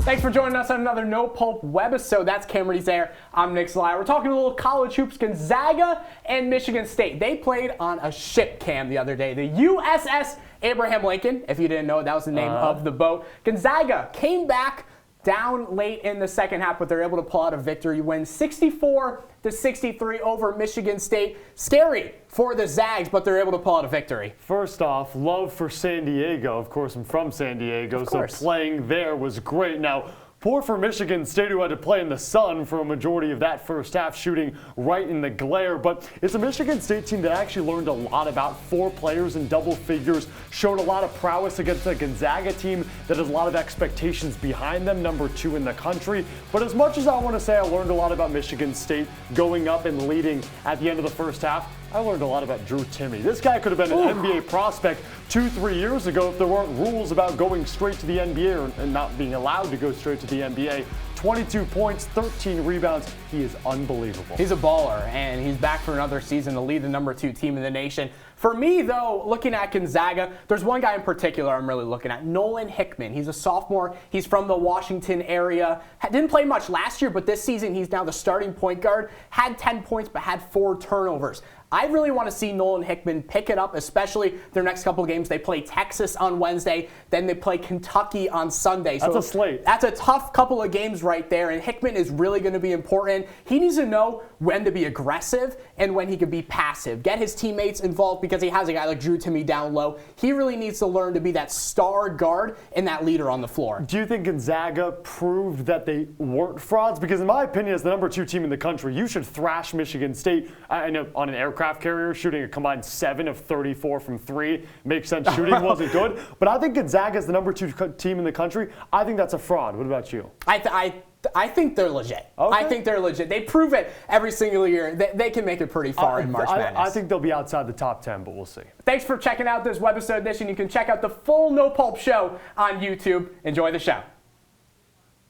Thanks for joining us on another No Pulp Webisode. That's Cameron Ezeir. I'm Nick Zelaya. We're talking a little college hoops. Gonzaga and Michigan State. They played on a ship, Cam, the other day. The USS Abraham Lincoln. If you didn't know, that was the name of the boat. Gonzaga came back down late in the second half, but they're able to pull out a victory win 64-63 over Michigan State. Scary for the Zags, but they're able to pull out a victory. First off, love for San Diego. Of course, I'm from San Diego, so playing there was great. Now, poor for Michigan State, who had to play in the sun for a majority of that first half, shooting right in the glare. But it's a Michigan State team that actually learned a lot about. 4 players in double figures, showed a lot of prowess against a Gonzaga team that has a lot of expectations behind them, number 2 in the country. But as much as I want to say I learned a lot about Michigan State going up and leading at the end of the first half, I learned a lot about Drew Timme. This guy could have been an NBA prospect 2-3 years ago if there weren't rules about going straight to the NBA and not being allowed to go straight to the NBA. 22 points, 13 rebounds. He is unbelievable. He's a baller, and he's back for another season to lead the number 2 team in the nation. For me, though, looking at Gonzaga, there's one guy in particular I'm really looking at, Nolan Hickman. He's a sophomore. He's from the Washington area. Didn't play much last year, but this season he's now the starting point guard. Had 10 points, but had 4 turnovers. I really want to see Nolan Hickman pick it up, especially their next couple of games. They play Texas on Wednesday, then they play Kentucky on Sunday. That's a slate. That's a tough couple of games right there, and Hickman is really going to be important. He needs to know when to be aggressive and when he can be passive. Get his teammates involved because he has a guy like Drew Timme down low. He really needs to learn to be that star guard and that leader on the floor. Do you think Gonzaga proved that they weren't frauds? Because in my opinion, as the number 2 team in the country, you should thrash Michigan State. I know on an aircraft carrier, shooting a combined 7 of 34 from 3. Makes sense, shooting wasn't good. But I think Gonzaga is the number 2 team in the country. I think that's a fraud. What about you? I think they're legit. Okay. I think they're legit. They prove it every single year. They can make it pretty far in March Madness. I think they'll be outside the top 10, but we'll see. Thanks for checking out this Webisode edition. You can check out the full No Pulp show on YouTube. Enjoy the show.